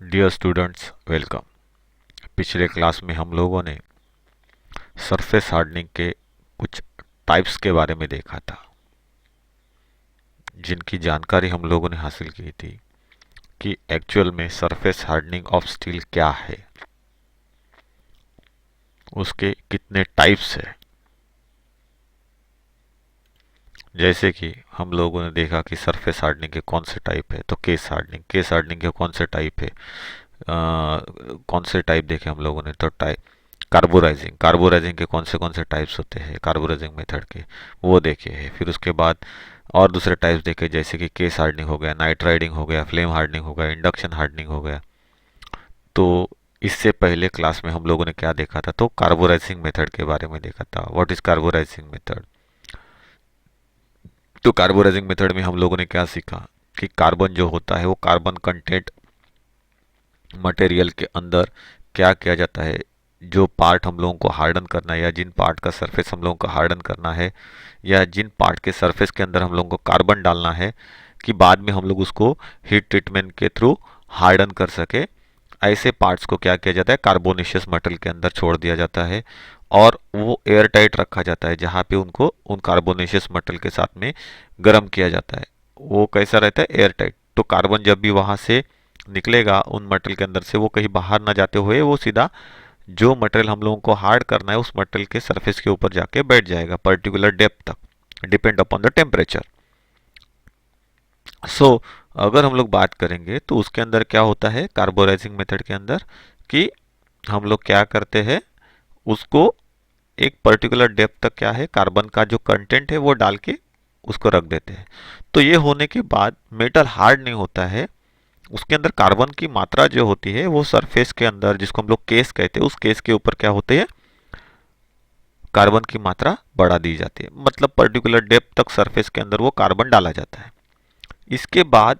Dear students, welcome. पिछले class में हम लोगों ने सरफेस हार्डनिंग के कुछ टाइप्स के बारे में देखा था, जिनकी जानकारी हम लोगों ने हासिल की थी कि एक्चुअल में सरफेस हार्डनिंग ऑफ स्टील क्या है, उसके कितने टाइप्स है। जैसे कि हम लोगों ने देखा कि सरफेस हार्डनिंग के कौन से टाइप है, तो केस हार्डनिंग के कौन से टाइप है, कौन से टाइप देखे हम लोगों ने, तो टाइप कार्बोराइजिंग के कौन से टाइप्स होते हैं, कार्बोराइजिंग मेथड के वो देखे हैं। फिर उसके बाद और दूसरे टाइप्स देखे, जैसे कि केस हार्डनिंग हो गया, नाइट राइडिंग हो गया, फ्लेम हार्डनिंग हो गया, इंडक्शन हार्डनिंग हो गया। तो इससे पहले क्लास में हम लोगों ने क्या देखा था, तो कार्बोराइजिंग मेथड के बारे में देखा था। What is carburising method? तो कार्बोराइजिंग मेथड में हम लोगों ने क्या सीखा कि कार्बन जो होता है वो कार्बन कंटेंट मटेरियल के अंदर क्या किया जाता है, जो पार्ट हम लोगों को हार्डन करना है या जिन पार्ट का सरफेस हम लोगों को हार्डन करना है या जिन पार्ट के सरफेस के अंदर हम लोगों को कार्बन डालना है कि बाद में हम लोग उसको हीट ट्रीटमेंट के थ्रू हार्डन कर सके, ऐसे पार्ट्स को क्या किया जाता है, कार्बोनेशियस मेटल के अंदर छोड़ दिया जाता है और वो एयर टाइट रखा जाता है, जहाँ पे उनको उन कार्बोनेशियस मेटल के साथ में गर्म किया जाता है। वो कैसा रहता है, एयर टाइट। तो कार्बन जब भी वहां से निकलेगा उन मटेरियल के अंदर से, वो कहीं बाहर ना जाते हुए वो सीधा जो मटेरियल हम लोगों को हार्ड करना है उस मटेरियल के सरफेस के ऊपर जाके बैठ जाएगा पर्टिकुलर डेप्थ तक, डिपेंड अपॉन द टेम्परेचर। सो अगर हम लोग बात करेंगे तो उसके अंदर क्या होता है, कार्बोराइजिंग मेथड के अंदर, कि हम लोग क्या करते हैं, उसको एक पर्टिकुलर डेप्थ तक क्या है, कार्बन का जो कंटेंट है वो डाल के उसको रख देते हैं। तो ये होने के बाद मेटल हार्ड नहीं होता है, उसके अंदर कार्बन की मात्रा जो होती है वो सरफेस के अंदर, जिसको हम लोग केस कहते हैं, उस केस के ऊपर क्या होते हैं, कार्बन की मात्रा बढ़ा दी जाती है। मतलब पर्टिकुलर डेप्थ तक सरफेस के अंदर वो कार्बन डाला जाता है। इसके बाद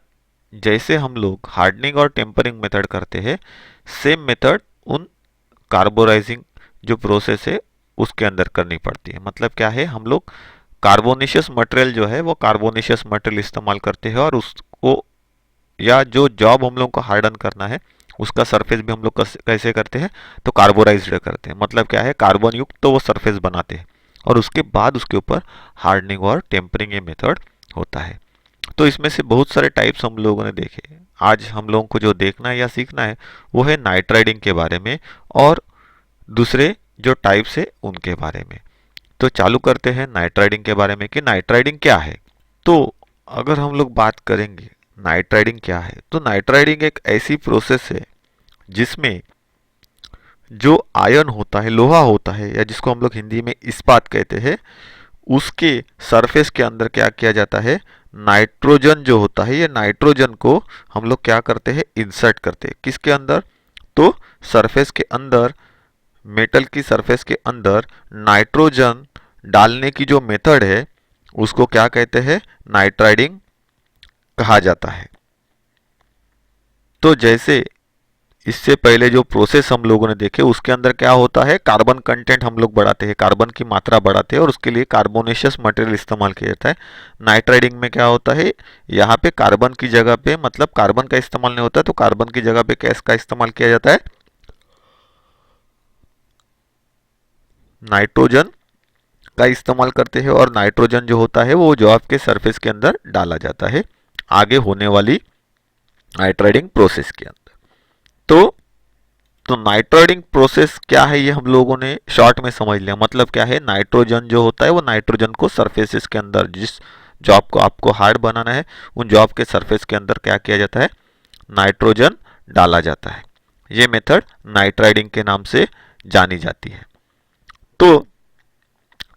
जैसे हम लोग हार्डनिंग और टेम्परिंग मेथड करते हैं, सेम मेथड उन कार्बोराइजिंग जो प्रोसेस है उसके अंदर करनी पड़ती है। मतलब क्या है, हम लोग कार्बोनेशियस मटेरियल जो है वो कार्बोनेशियस मटेरियल इस्तेमाल करते हैं और उसको, या जो जॉब हम लोग को हार्डन करना है उसका सरफेस भी हम लोग कैसे करते हैं, तो कार्बोराइज्ड करते हैं। मतलब क्या है, कार्बन युक्त तो वो सरफेस बनाते हैं और उसके बाद उसके ऊपर हार्डनिंग और टेम्परिंग ये मेथड होता है। तो इसमें से बहुत सारे टाइप्स हम लोगों ने देखे। आज हम लोगों को जो देखना है या सीखना है वो है नाइट राइडिंग के बारे में और दूसरे जो टाइप्स है उनके बारे में। तो चालू करते हैं नाइट राइडिंग के बारे में कि नाइट राइडिंग क्या है। तो अगर हम लोग बात करेंगे नाइट राइडिंग क्या है, तो नाइट राइडिंग एक ऐसी प्रोसेस है जिसमें जो आयन होता है, लोहा होता है, या जिसको हम लोग हिंदी में इस्पात कहते हैं, उसके सरफेस के अंदर क्या किया जाता है, नाइट्रोजन जो होता है, ये नाइट्रोजन को हम लोग क्या करते हैं, इंसर्ट करते हैं। किसके अंदर, तो सरफेस के अंदर, मेटल की सरफेस के अंदर नाइट्रोजन डालने की जो मेथड है उसको क्या कहते हैं, नाइट राइडिंग कहा जाता है। तो जैसे इससे पहले जो प्रोसेस हम लोगों ने देखे उसके अंदर क्या होता है, कार्बन कंटेंट हम लोग बढ़ाते हैं, कार्बन की मात्रा बढ़ाते हैं और उसके लिए कार्बोनेशियस मटेरियल इस्तेमाल किया जाता है। नाइट राइडिंग में क्या होता है, यहाँ पे कार्बन की जगह पे, मतलब कार्बन का इस्तेमाल नहीं होता, तो कार्बन की जगह पे गैस का इस्तेमाल किया जाता है, नाइट्रोजन का इस्तेमाल करते हैं। और नाइट्रोजन जो होता है वो जो आपके सरफेस के अंदर डाला जाता है आगे होने वाली नाइट राइडिंग प्रोसेस के अंदर। तो नाइट्राइडिंग प्रोसेस क्या है ये हम लोगों ने शॉर्ट में समझ लिया। मतलब क्या है, नाइट्रोजन जो होता है वो नाइट्रोजन को सरफेसेस के अंदर, जिस जॉब को आपको हार्ड बनाना है उन जॉब के सरफेस के अंदर क्या किया जाता है, नाइट्रोजन डाला जाता है। ये मेथड नाइट्राइडिंग के नाम से जानी जाती है। तो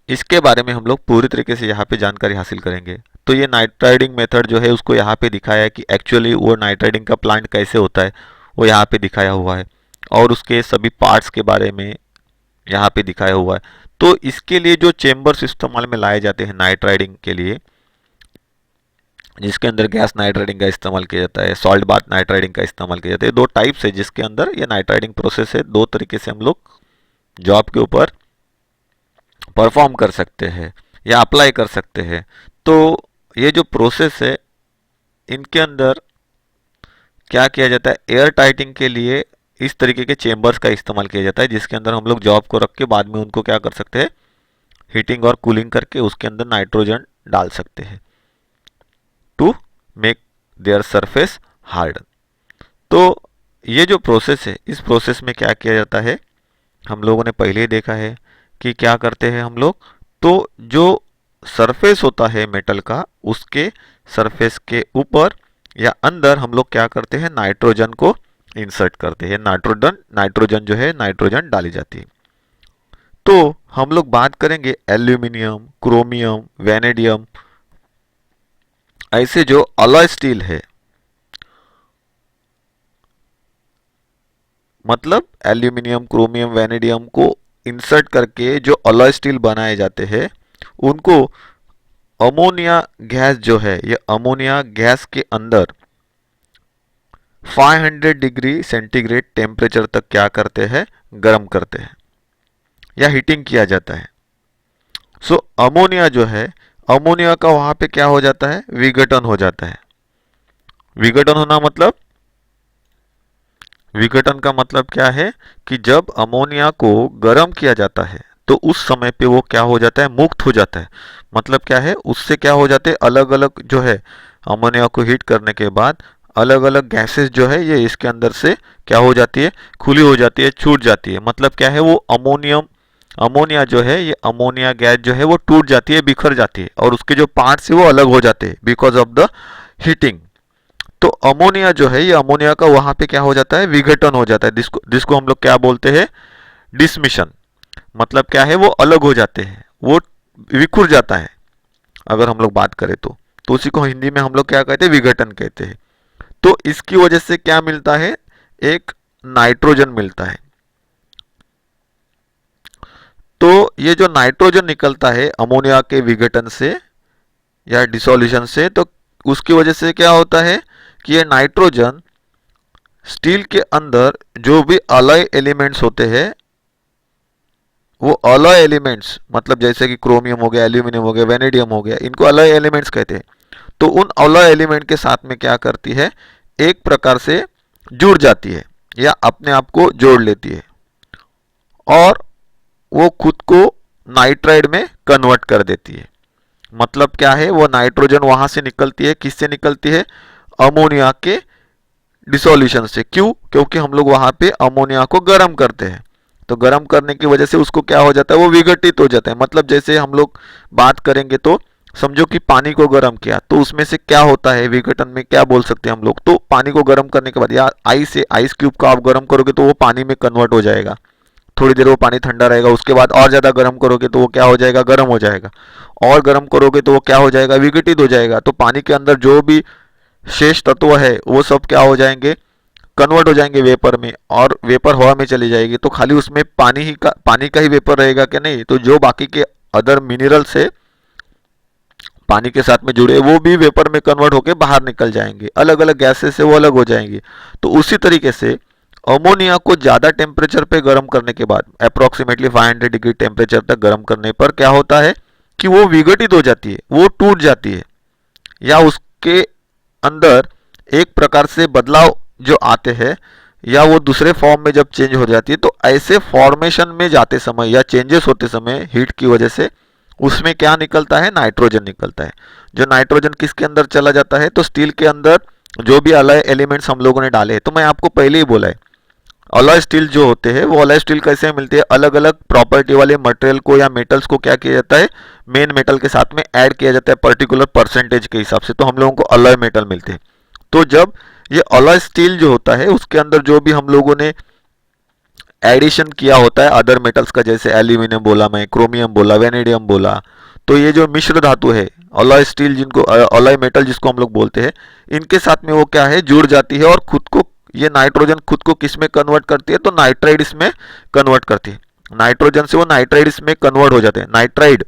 इसके बारे में हम लोग पूरी तरीके से यहाँ पे जानकारी हासिल करेंगे। तो ये नाइट्राइडिंग मेथड जो है उसको यहाँ पे दिखाया है कि एक्चुअली वो नाइट्राइडिंग का प्लांट कैसे होता है, वो यहाँ पे दिखाया हुआ है और उसके सभी पार्ट्स के बारे में यहाँ पे दिखाया हुआ है। तो इसके लिए जो चेम्बर्स इस्तेमाल में लाए जाते हैं नाइट राइडिंग के लिए, जिसके अंदर गैस नाइट राइडिंग का इस्तेमाल किया जाता है, सॉल्ट बाथ नाइट राइडिंग का इस्तेमाल किया जाता है। दो टाइप्स है जिसके अंदर ये नाइट राइडिंग प्रोसेस है, दो तरीके से हम लोग जॉब के ऊपर परफॉर्म कर सकते हैं या अप्लाई कर सकते हैं। तो ये जो प्रोसेस है इनके अंदर क्या किया जाता है, एयर टाइटिंग के लिए इस तरीके के चेंबर्स का इस्तेमाल किया जाता है, जिसके अंदर हम लोग जॉब को रख के बाद में उनको क्या कर सकते हैं, हीटिंग और कूलिंग करके उसके अंदर नाइट्रोजन डाल सकते हैं to make their surface harden. तो ये जो प्रोसेस है, इस प्रोसेस में क्या किया जाता है, हम लोगों ने पहले ही देखा है कि क्या करते हैं हम लोग, तो जो सरफेस होता है मेटल का, उसके सरफेस के ऊपर या अंदर हम लोग क्या करते हैं, नाइट्रोजन को इंसर्ट करते हैं। नाइट्रोजन जो है, नाइट्रोजन डाली जाती है। तो हम लोग बात करेंगे एल्यूमिनियम, क्रोमियम, वेनेडियम, ऐसे जो अलॉय स्टील है, मतलब एल्यूमिनियम, क्रोमियम, वेनेडियम को इंसर्ट करके जो अलॉय स्टील बनाए जाते हैं, उनको अमोनिया गैस जो है, ये अमोनिया गैस के अंदर 500 डिग्री सेंटीग्रेड टेम्परेचर तक क्या करते हैं, गर्म करते हैं या हीटिंग किया जाता है। सो अमोनिया जो है, अमोनिया का वहां पे क्या हो जाता है, विघटन हो जाता है। विघटन होना मतलब, विघटन का मतलब क्या है कि जब अमोनिया को गर्म किया जाता है तो उस समय पे वो क्या हो जाता है, मुक्त हो जाता है। मतलब क्या है, उससे क्या हो जाते हैं, अलग अलग जो है अमोनिया को हीट करने के बाद अलग अलग गैसेस जो है ये इसके अंदर से क्या हो जाती है, खुली हो जाती है, छूट जाती है। मतलब क्या है, वो अमोनिया जो है, ये अमोनिया गैस जो है वो टूट जाती है, बिखर जाती है और उसके जो पार्ट्स है वो अलग हो जाते हैं बिकॉज ऑफ द हीटिंग। तो अमोनिया जो है, ये अमोनिया का वहां पे क्या हो जाता है, विघटन हो जाता है, जिसको जिसको हम लोग क्या बोलते हैं, डिसमिशन। मतलब क्या है, वो अलग हो जाते हैं, वो विखुर जाता है अगर हम लोग बात करें तो उसी को हिंदी में हम लोग क्या कहते हैं, विघटन कहते हैं। तो इसकी वजह से क्या मिलता है, एक नाइट्रोजन मिलता है। तो ये जो नाइट्रोजन निकलता है अमोनिया के विघटन से या डिसोल्यूशन से, तो उसकी वजह से क्या होता है कि ये नाइट्रोजन स्टील के अंदर जो भी अलॉय एलिमेंट्स होते हैं, वो अलॉय एलिमेंट्स मतलब जैसे कि क्रोमियम हो गया, एल्यूमिनियम हो गया, वेनेडियम हो गया, इनको अलॉय एलिमेंट्स कहते हैं। तो उन अलॉय एलिमेंट के साथ में क्या करती है, एक प्रकार से जुड़ जाती है या अपने आप को जोड़ लेती है और वो खुद को नाइट्राइड में कन्वर्ट कर देती है। मतलब क्या है, वो नाइट्रोजन वहां से निकलती है, किससे निकलती है, अमोनिया के डिसोल्यूशन से। क्यों, क्योंकि हम लोग वहां पे अमोनिया को गर्म करते हैं, तो गर्म करने की वजह से उसको क्या हो जाता है, वो विघटित हो जाता है। मतलब जैसे हम लोग बात करेंगे तो समझो कि पानी को गर्म किया तो उसमें से क्या होता है, विघटन में क्या बोल सकते हैं हम लोग, तो पानी को गर्म करने के बाद या आइस क्यूब को आप गर्म करोगे तो वो पानी में कन्वर्ट हो जाएगा, थोड़ी देर वो पानी ठंडा रहेगा, उसके बाद और ज़्यादा गर्म करोगे तो वो क्या हो जाएगा, गर्म हो जाएगा, और गर्म करोगे तो वो क्या हो जाएगा, विघटित हो जाएगा। तो पानी के अंदर जो भी शेष तत्व है वो सब क्या हो जाएंगे, कन्वर्ट हो जाएंगे वेपर में, और वेपर हवा में चली जाएगी। तो खाली उसमें पानी का ही वेपर रहेगा क्या, नहीं, तो जो बाकी के अदर मिनरल्स है पानी के साथ में जुड़े वो भी वेपर में कन्वर्ट होकर बाहर निकल जाएंगे, अलग अलग गैसेस से वो अलग हो जाएंगे। तो उसी तरीके से अमोनिया को ज़्यादा टेम्परेचर पे गर्म करने के बाद अप्रोक्सीमेटली 500 डिग्री टेम्परेचर तक गर्म करने पर क्या होता है कि वो विघटित हो जाती है, वो टूट जाती है, या उसके अंदर एक प्रकार से बदलाव जो आते हैं या वो दूसरे फॉर्म में जब चेंज हो जाती है। तो ऐसे फॉर्मेशन में जाते समय या चेंजेस होते समय हीट की वजह से उसमें क्या निकलता है, नाइट्रोजन निकलता है। जो नाइट्रोजन किसके अंदर चला जाता है, तो स्टील के अंदर जो भी अलॉय एलिमेंट्स हम लोगों ने डाले हैं। तो मैं आपको पहले ही बोला है, अलॉय स्टील जो होते हैं वो अलॉय स्टील कैसे मिलते हैं, अलग अलग प्रॉपर्टी वाले मटेरियल को या मेटल्स को क्या किया जाता है, मेन मेटल के साथ में ऐड किया जाता है पर्टिकुलर परसेंटेज के हिसाब से, तो हम लोगों को अलॉय मेटल मिलते हैं। तो जब ये अलॉय स्टील जो होता है उसके अंदर जो भी हम लोगों ने एडिशन किया होता है अदर मेटल्स का, जैसे एल्यूमिनियम बोला मैं, क्रोमियम बोला, वेनेडियम बोला, तो ये जो मिश्र धातु है अलॉय स्टील, जिनको अलॉय मेटल जिसको हम लोग बोलते हैं, इनके साथ में वो क्या है, जुड़ जाती है और खुद को, ये नाइट्रोजन खुद को किस में कन्वर्ट करती है, तो नाइट्राइड्स में कन्वर्ट करती है। नाइट्रोजन से वो नाइट्राइड्स में कन्वर्ट हो जाते हैं, नाइट्राइड,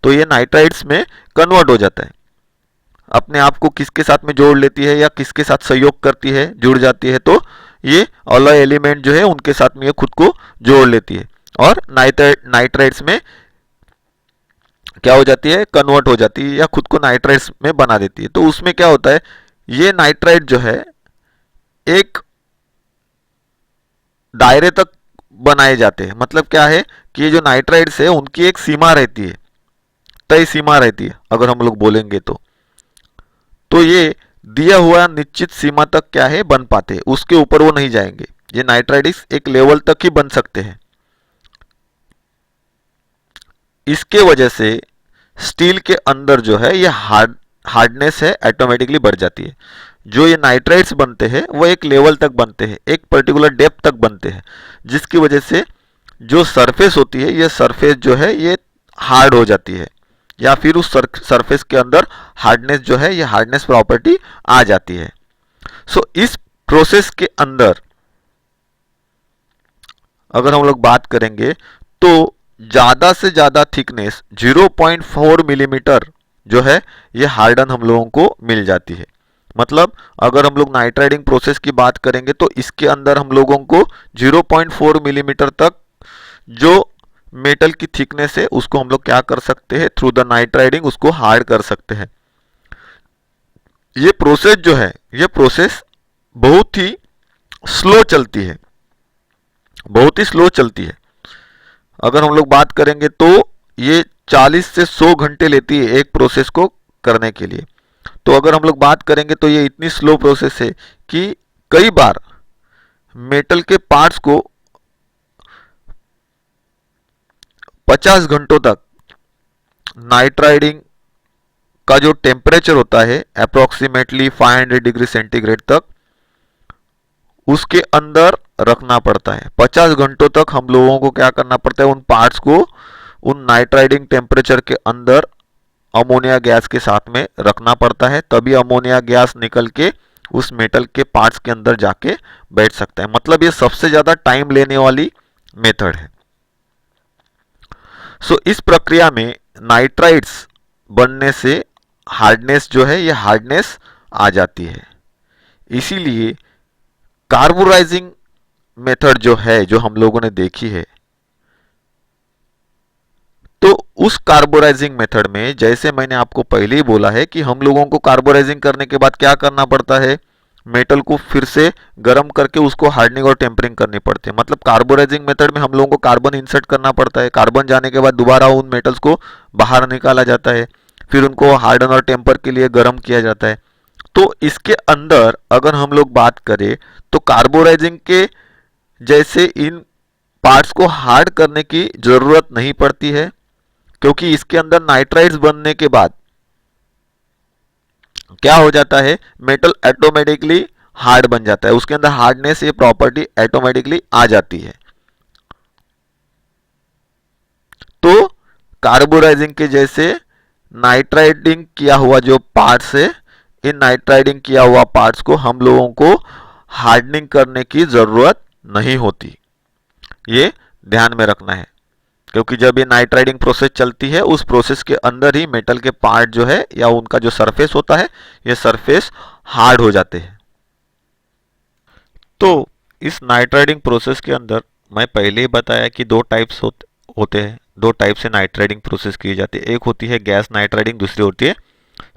तो ये नाइट्राइड्स में कन्वर्ट हो जाता है, अपने आप को किसके साथ में जोड़ लेती है या किसके साथ सहयोग करती है, जुड़ जाती है, तो ये अलॉय एलिमेंट जो है उनके साथ में ये खुद को जोड़ लेती है और नाइट्राइड्स में क्या हो जाती है, कन्वर्ट हो जाती है या खुद को नाइट्राइड्स में बना देती है। तो उसमें क्या होता है, ये नाइट्राइड जो है एक दायरे तक बनाए जाते हैं। मतलब क्या है कि ये जो नाइट्राइड्स है उनकी एक सीमा रहती है, तय सीमा रहती है अगर हम लोग बोलेंगे तो ये दिया हुआ निश्चित सीमा तक क्या है बन पाते हैं, उसके ऊपर वो नहीं जाएंगे। ये नाइट्राइड्स एक लेवल तक ही बन सकते हैं। इसके वजह से स्टील के अंदर जो है ये हार्डनेस है ऑटोमेटिकली बढ़ जाती है। जो ये नाइट्राइड्स बनते हैं वो एक लेवल तक बनते हैं, एक पर्टिकुलर डेप्थ तक बनते हैं, जिसकी वजह से जो सरफेस होती है ये सरफेस जो है ये हार्ड हो जाती है, या फिर उस सरफेस के अंदर हार्डनेस जो है ये हार्डनेस प्रॉपर्टी आ जाती है। सो इस प्रोसेस के अंदर अगर हम लोग बात करेंगे तो ज़्यादा से ज़्यादा थिकनेस 0.4 मिलीमीटर जो है ये हार्डन हम लोगों को मिल जाती है। मतलब अगर हम लोग नाइट्राइडिंग प्रोसेस की बात करेंगे तो इसके अंदर हम लोगों को 0.4 मिलीमीटर तक जो मेटल की थिकनेस है उसको हम लोग क्या कर सकते हैं, थ्रू द नाइट्राइडिंग उसको हार्ड कर सकते हैं। ये प्रोसेस जो है ये प्रोसेस बहुत ही स्लो चलती है, बहुत ही स्लो चलती है। अगर हम लोग बात करेंगे तो ये 40 से 100 घंटे लेती है एक प्रोसेस को करने के लिए। तो अगर हम लोग बात करेंगे तो ये इतनी स्लो प्रोसेस है कि कई बार मेटल के पार्ट्स को 50 घंटों तक नाइट्राइडिंग का जो टेम्परेचर होता है अप्रोक्सीमेटली 500 डिग्री सेंटीग्रेड तक, उसके अंदर रखना पड़ता है। 50 घंटों तक हम लोगों को क्या करना पड़ता है, उन पार्ट्स को उन नाइट्राइडिंग टेम्परेचर के अंदर अमोनिया गैस के साथ में रखना पड़ता है, तभी अमोनिया गैस निकल के उस मेटल के पार्ट्स के अंदर जाके बैठ सकता है। मतलब ये सबसे ज्यादा टाइम लेने वाली मेथड है। सो इस प्रक्रिया में नाइट्राइड्स बनने से हार्डनेस जो है ये हार्डनेस आ जाती है। इसीलिए कार्बोराइजिंग मेथड जो है जो हम लोगों ने देखी है, तो उस कार्बोराइजिंग मेथड में जैसे मैंने आपको पहले ही बोला है कि हम लोगों को कार्बोराइजिंग करने के बाद क्या करना पड़ता है, मेटल को फिर से गर्म करके उसको हार्डनिंग और टेम्परिंग करनी पड़ती है। मतलब कार्बोराइजिंग मेथड में हम लोगों को कार्बन इंसर्ट करना पड़ता है, कार्बन जाने के बाद दोबारा उन मेटल्स को बाहर निकाला जाता है, फिर उनको हार्डन और टेम्पर के लिए गर्म किया जाता है। तो इसके अंदर अगर हम लोग बात करें तो कार्बोराइजिंग के जैसे इन पार्ट्स को हार्ड करने की जरूरत नहीं पड़ती है, क्योंकि इसके अंदर नाइट्राइड्स बनने के बाद क्या हो जाता है, मेटल ऑटोमेटिकली हार्ड बन जाता है, उसके अंदर हार्डनेस ये प्रॉपर्टी ऑटोमेटिकली आ जाती है। तो कार्बोराइजिंग के जैसे नाइट्राइडिंग किया हुआ जो पार्ट्स है, इन नाइट्राइडिंग किया हुआ पार्ट्स को हम लोगों को हार्डनिंग करने की जरूरत नहीं होती, ये ध्यान में रखना है। क्योंकि जब ये नाइट्राइडिंग प्रोसेस चलती है उस प्रोसेस के अंदर ही मेटल के पार्ट जो है या उनका जो सरफेस होता है ये सरफेस हार्ड हो जाते हैं। तो इस नाइट्राइडिंग प्रोसेस के अंदर मैं पहले ही बताया कि दो टाइप्स होते हैं, दो टाइप से नाइट्राइडिंग प्रोसेस की जाती है। एक होती है गैस नाइट्राइडिंग, दूसरी होती है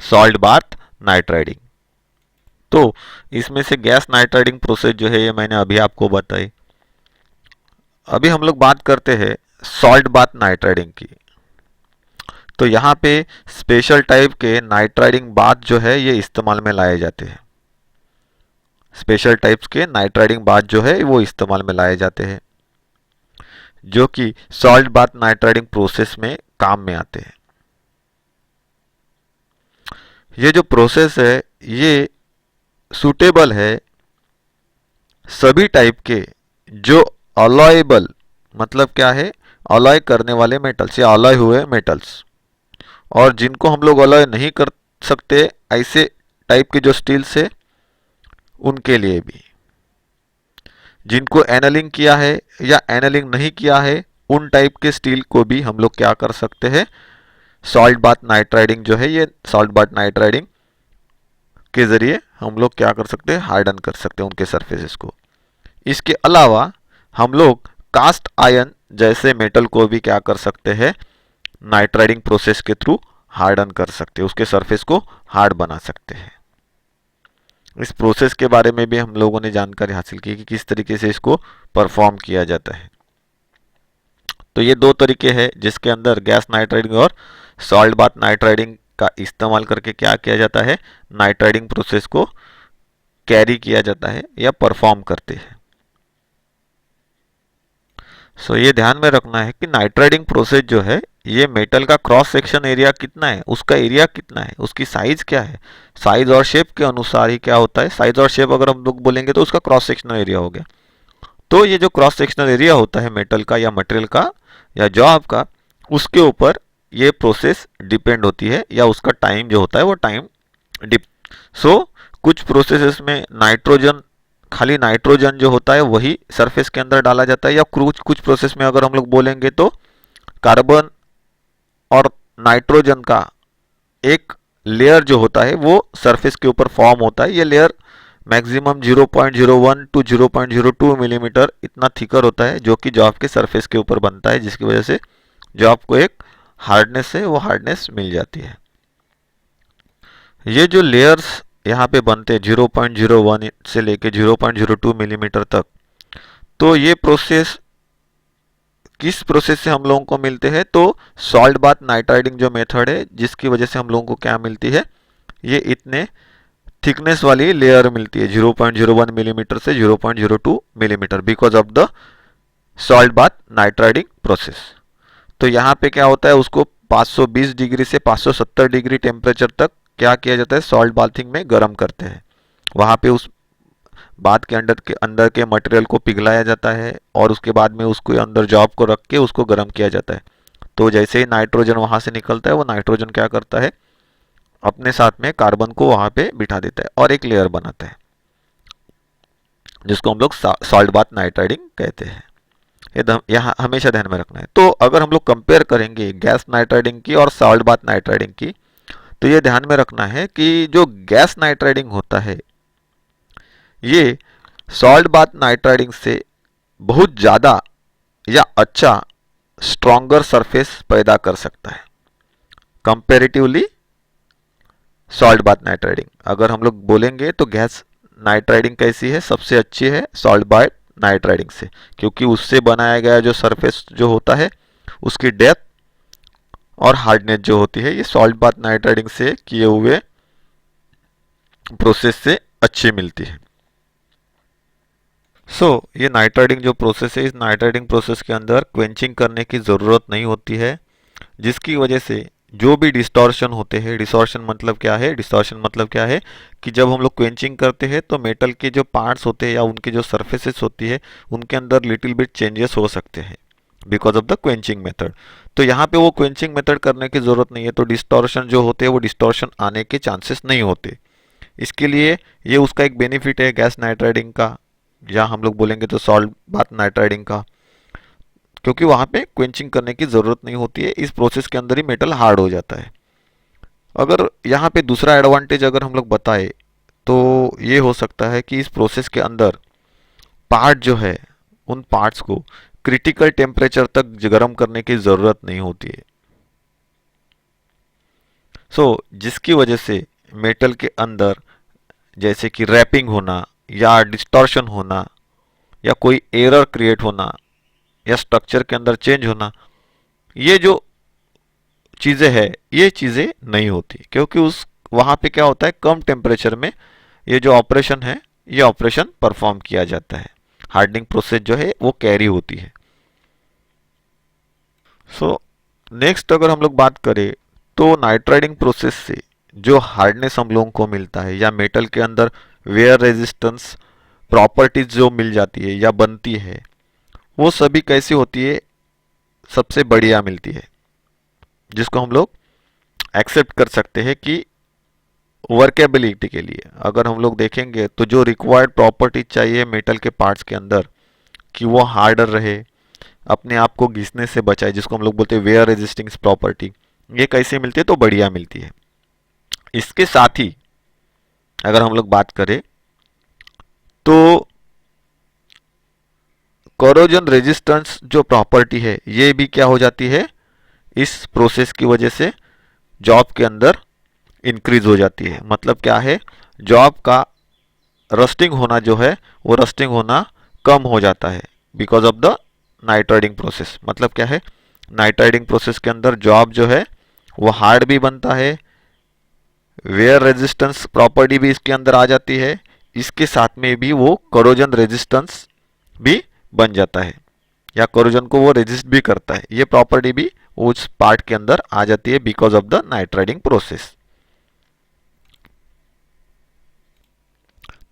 सॉल्ट बाथ नाइट्राइडिंग। तो इसमें से गैस नाइट्राइडिंग प्रोसेस जो है ये मैंने अभी आपको बताई। अभी हम लोग बात करते हैं सॉल्ट बाथ नाइट्राइडिंग की। तो यहाँ पे स्पेशल टाइप के नाइट्राइडिंग बाथ जो है ये इस्तेमाल में लाए जाते हैं। स्पेशल टाइप्स के नाइट्राइडिंग बाथ जो है वो इस्तेमाल में लाए जाते हैं, जो कि सॉल्ट बाथ नाइट्राइडिंग प्रोसेस में काम में आते हैं। ये जो प्रोसेस है ये सूटेबल है सभी टाइप के जो अलॉयबल, मतलब क्या है, अलॉय करने वाले मेटल्स या अलॉय हुए मेटल्स, और जिनको हम लोग अलॉय नहीं कर सकते ऐसे टाइप के जो स्टील्स है उनके लिए भी। जिनको एनलिंग किया है या एनलिंग नहीं किया है उन टाइप के स्टील को भी हम लोग क्या कर सकते हैं, सॉल्ट बाथ नाइट्राइडिंग जो है ये सॉल्ट बाथ नाइट्राइडिंग के जरिए हम लोग क्या कर सकते हैं, हार्डन कर सकते हैं उनके सरफेसेस को। इसके अलावा हम लोग कास्ट आयरन जैसे मेटल को भी क्या कर सकते हैं, नाइट्राइडिंग प्रोसेस के थ्रू हार्डन कर सकते हैं, उसके सरफेस को हार्ड बना सकते हैं। इस प्रोसेस के बारे में भी हम लोगों ने जानकारी हासिल की कि किस तरीके से इसको परफॉर्म किया जाता है। तो ये दो तरीके हैं जिसके अंदर गैस नाइट्राइडिंग और सॉल्ट बाथ नाइट्राइडिंग का इस्तेमाल करके क्या किया जाता है, नाइट्राइडिंग प्रोसेस को कैरी किया जाता है या परफॉर्म करते हैं। सो ये ध्यान में रखना है कि नाइट्राइडिंग प्रोसेस जो है ये मेटल का क्रॉस सेक्शन एरिया कितना है, उसका एरिया कितना है, उसकी साइज क्या है, साइज और शेप के अनुसार ही क्या होता है, साइज और शेप अगर हम लोग बोलेंगे तो उसका क्रॉस सेक्शनल एरिया हो गया। तो ये जो क्रॉस सेक्शनल एरिया होता है मेटल का या मटेरियल का या जॉब का, उसके ऊपर ये प्रोसेस डिपेंड होती है या उसका टाइम जो होता है वो टाइम डिप सो कुछ प्रोसेसेस में नाइट्रोजन, खाली नाइट्रोजन जो होता है वही सरफेस के अंदर डाला जाता है, या कुछ कुछ प्रोसेस में अगर हम लोग बोलेंगे तो कार्बन और नाइट्रोजन का एक लेयर जो होता है वो सरफेस के ऊपर फॉर्म होता है। ये लेयर मैक्सिमम 0.01 टू 0.02 मिलीमीटर इतना थिकर होता है जो कि जॉब के सरफेस के ऊपर बनता है, जिसकी वजह से जॉब को एक हार्डनेस है वो हार्डनेस मिल जाती है। ये जो लेयर्स यहाँ पे बनते हैं 0.01 से लेके 0.02 मिलीमीटर तक, तो ये प्रोसेस किस प्रोसेस से हम लोगों को मिलते हैं, तो सॉल्ट बाथ नाइट्राइडिंग जो मेथड है जिसकी वजह से हम लोगों को क्या मिलती है, ये इतने थिकनेस वाली लेयर मिलती है 0.01 मिलीमीटर से 0.02 millimetre because of the salt bath nitriding process. तो यहाँ पे क्या होता है, उसको 520 डिग्री से 570 डिग्री टेम्परेचर तक क्या किया जाता है, सॉल्ट बाथिंग में गर्म करते हैं। वहाँ पे उस बाथ के अंदर के मटेरियल को पिघलाया जाता है और उसके बाद में उसको अंदर जॉब को रख के उसको गर्म किया जाता है। तो जैसे ही नाइट्रोजन वहाँ से निकलता है वो नाइट्रोजन क्या करता है, अपने साथ में कार्बन को वहाँ पे बिठा देता है और एक लेयर बनाता है जिसको हम लोग सॉल्ट बाथ नाइट्राइडिंग कहते हैं। ये यहाँ हमेशा ध्यान में रखना है। तो अगर हम लोग कंपेयर करेंगे गैस नाइट्राइडिंग की और सॉल्ट बाथ नाइट्राइडिंग की, तो ये ध्यान में रखना है कि जो गैस नाइट्राइडिंग होता है ये सॉल्ट बाथ नाइट्राइडिंग से बहुत ज़्यादा या अच्छा स्ट्रॉन्गर सरफेस पैदा कर सकता है कंपेरेटिवली सॉल्ट बाथ नाइट्राइडिंग। अगर हम लोग बोलेंगे तो गैस नाइट्राइडिंग कैसी है, सबसे अच्छी है सॉल्ट बाथ नाइट्राइडिंग से, क्योंकि उससे बनाया गया जो सरफेस जो होता है उसकी डेप्थ और हार्डनेस जो होती है ये सॉल्ट बाथ नाइट्राइडिंग से किए हुए प्रोसेस से अच्छी मिलती है। ये नाइट्राइडिंग जो प्रोसेस है, इस नाइट्राइडिंग प्रोसेस के अंदर क्वेंचिंग करने की ज़रूरत नहीं होती है, जिसकी वजह से जो भी डिस्टॉर्शन होते हैं, डिस्टॉर्शन मतलब क्या है, डिस्टॉर्शन मतलब क्या है कि जब हम लोग क्वेंचिंग करते हैं तो मेटल के जो पार्ट्स होते हैं या उनकी जो सरफेसेस होती है उनके अंदर लिटिल बिट चेंजेस हो सकते हैं because of the quenching method. तो यहाँ पे वो क्वेंचिंग मेथड करने की ज़रूरत नहीं है, तो डिस्टॉर्शन जो होते हैं वो डिस्टॉर्शन आने के चांसेस नहीं होते। इसके लिए ये उसका एक बेनिफिट है गैस नाइट्राइडिंग का, या हम लोग बोलेंगे तो सॉल्ट बाथ नाइट्राइडिंग का, क्योंकि वहाँ पे क्वेंचिंग करने की ज़रूरत नहीं होती है, इस प्रोसेस के अंदर ही मेटल हार्ड हो जाता है। अगर यहाँ पे दूसरा एडवांटेज अगर हम लोग बताए तो ये हो सकता है कि इस प्रोसेस के अंदर पार्ट जो है उन पार्ट्स को क्रिटिकल टेम्परेचर तक गर्म करने की ज़रूरत नहीं होती है। जिसकी वजह से मेटल के अंदर जैसे कि रैपिंग होना या डिस्टॉर्शन होना या कोई एरर क्रिएट होना या स्ट्रक्चर के अंदर चेंज होना, ये जो चीज़ें हैं ये चीज़ें नहीं होती, क्योंकि उस वहाँ पे क्या होता है, कम टेम्परेचर में ये जो ऑपरेशन है ये ऑपरेशन परफॉर्म किया जाता है, हार्डनिंग प्रोसेस जो है वो कैरी होती है। नेक्स्ट अगर हम लोग बात करें तो नाइट्राइडिंग प्रोसेस से जो हार्डनेस हम लोगों को मिलता है या मेटल के अंदर वेयर रेजिस्टेंस प्रॉपर्टीज जो मिल जाती है या बनती है वो सभी कैसी होती है, सबसे बढ़िया मिलती है, जिसको हम लोग एक्सेप्ट कर सकते हैं कि वर्केबिलिटी के लिए अगर हम लोग देखेंगे तो जो रिक्वायर्ड प्रॉपर्टी चाहिए मेटल के पार्ट्स के अंदर कि वो हार्डर रहे, अपने आप को घिसने से बचाए, जिसको हम लोग बोलते हैं वेयर रेजिस्टिंग प्रॉपर्टी, ये कैसे मिलती है, तो बढ़िया मिलती है। इसके साथ ही अगर हम लोग बात करें तो कोरोजन रेजिस्टेंस जो प्रॉपर्टी है ये भी क्या हो जाती है, इस प्रोसेस की वजह से जॉब के अंदर इंक्रीज हो जाती है। मतलब क्या है, जॉब का रस्टिंग होना जो है वो रस्टिंग होना कम हो जाता है because of the night riding process. मतलब क्या है, नाइट राइडिंग प्रोसेस के अंदर जॉब जो है वो हार्ड भी बनता है, वेयर रेजिस्टेंस प्रॉपर्टी भी इसके अंदर आ जाती है, इसके साथ में भी वो कोरोजन रेजिस्टेंस भी बन जाता है या कोरोजन को वो रेजिस्ट भी करता है। ये प्रॉपर्टी भी उस पार्ट के अंदर आ जाती है because of the night riding process.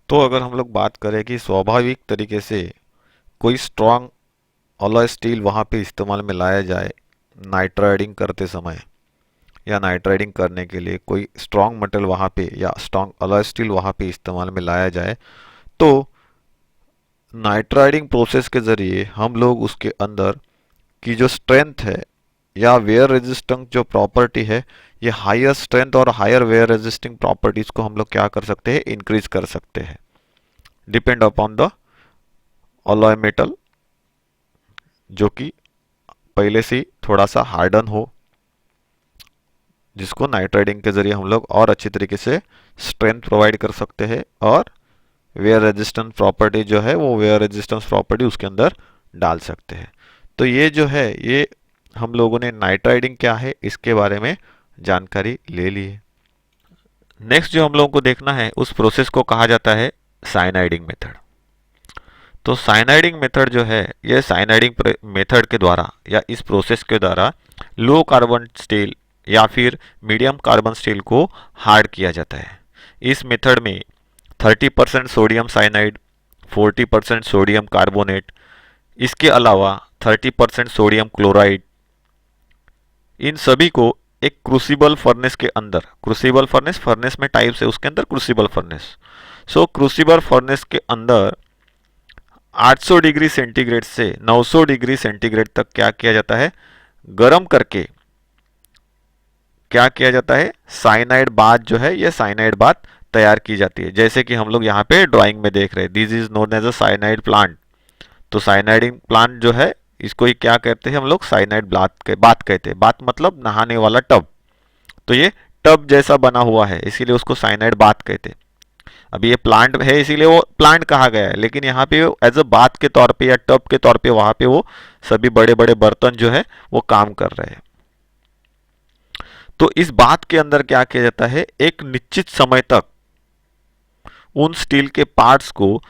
तो अगर हम लोग बात करें कि स्वाभाविक तरीके से कोई स्ट्रॉन्ग अलॉय स्टील वहाँ पे इस्तेमाल में लाया जाए नाइट राइडिंग करते समय, या नाइट राइडिंग करने के लिए कोई स्ट्रॉन्ग मटेरियल वहाँ पे या स्ट्रॉन्ग अलॉय स्टील वहाँ पे इस्तेमाल में लाया जाए, तो नाइट राइडिंग प्रोसेस के ज़रिए हम लोग उसके अंदर की जो स्ट्रेंथ है या वेयर रेजिस्टेंस जो प्रॉपर्टी है, ये हायर स्ट्रेंथ और हायर वेयर रेजिस्टिंग प्रॉपर्टीज़ को हम लोग क्या कर सकते हैं, इंक्रीज कर सकते हैं, depend upon the alloy metal जो कि पहले से ही थोड़ा सा हार्डन हो, जिसको नाइट राइडिंग के ज़रिए हम लोग और अच्छी तरीके से स्ट्रेंथ प्रोवाइड कर सकते हैं और वेयर रेजिस्टेंस प्रॉपर्टी जो है वो वेयर रेजिस्टेंस प्रॉपर्टी उसके अंदर डाल सकते हैं। तो ये जो है ये हम लोगों ने नाइट राइडिंग क्या है इसके बारे में जानकारी ले ली है। नेक्स्ट जो हम लोगों को देखना है उस प्रोसेस को कहा जाता है साइनाइडिंग मेथड। तो साइनाइडिंग मेथड जो है ये साइनाइडिंग मेथड के द्वारा या इस प्रोसेस के द्वारा लो कार्बन स्टील या फिर मीडियम कार्बन स्टील को हार्ड किया जाता है। इस मेथड में 30% सोडियम साइनाइड, 40% सोडियम कार्बोनेट, इसके अलावा 30% सोडियम क्लोराइड, इन सभी को एक क्रूसिबल फर्नेस के अंदर, क्रूसिबल फर्नेस, फर्नेस में टाइप्स है उसके अंदर क्रूसिबल फर्नेस, सो क्रूसिबल फर्नेस के अंदर 800 डिग्री सेंटीग्रेड से 900 डिग्री सेंटीग्रेड तक क्या किया जाता है, गर्म करके क्या किया जाता है, साइनाइड बाथ जो है ये साइनाइड बाथ तैयार की जाती है। जैसे कि हम लोग यहाँ पे ड्राइंग में देख रहे हैं, this is known as a cyanide plant. तो साइनाइडिंग प्लांट जो है इसको ही क्या कहते हैं हम लोग, साइनाइड बाथ कहते हैं। बाथ मतलब नहाने वाला टब। तो ये टब जैसा बना हुआ है इसीलिए उसको साइनाइड बाथ कहते हैं। अभी ये प्लांट है इसीलिए वो प्लांट कहा गया है, लेकिन यहाँ पे एज अ बाथ के तौर पे या टब के तौर पे वहां पे वो सभी बड़े बड़े बर्तन जो है वो काम कर रहे हैं। तो इस बात के अंदर क्या किया जाता है, एक निश्चित समय तक उन स्टील के पार्ट्स को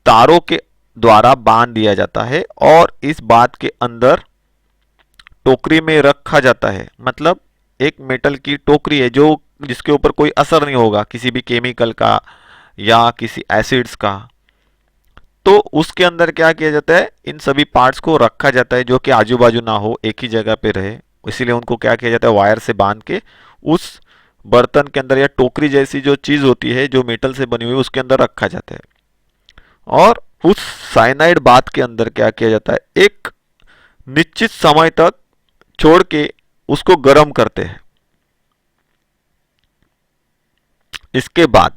तारों के द्वारा बांध दिया जाता है और इस बात के अंदर टोकरी में रखा जाता है। मतलब एक मेटल की टोकरी है जो जिसके ऊपर कोई असर नहीं होगा किसी भी केमिकल का या किसी एसिड्स का। तो उसके अंदर क्या किया जाता है, इन सभी पार्ट्स को रखा जाता है जो कि आजू बाजू ना हो, एक ही जगह पे रहे। इसीलिए उनको क्या किया जाता है, वायर से बांध के उस बर्तन के अंदर या टोकरी जैसी जो चीज होती है जो मेटल से बनी हुई उसके अंदर रखा जाता है। और उस साइनाइड बाथ के अंदर क्या किया जाता है, एक निश्चित समय तक छोड़ के उसको गर्म करते हैं। इसके बाद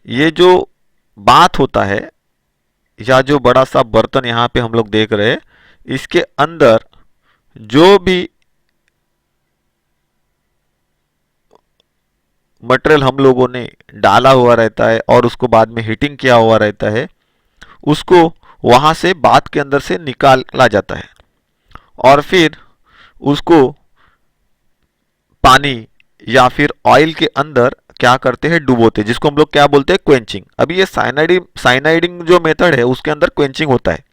ये जो बाथ होता है या जो बड़ा सा बर्तन यहाँ पे हम लोग देख रहे हैं, इसके अंदर जो भी मटेरियल हम लोगों ने डाला हुआ रहता है और उसको बाद में हीटिंग किया हुआ रहता है, उसको वहां से बाथ के अंदर से निकाला जाता है और फिर उसको पानी या फिर ऑयल के अंदर क्या करते हैं, डुबोते, जिसको हम लोग क्या बोलते हैं, क्वेंचिंग। अभी ये साइनाइडिंग जो मेथड है उसके अंदर क्वेंचिंग होता है,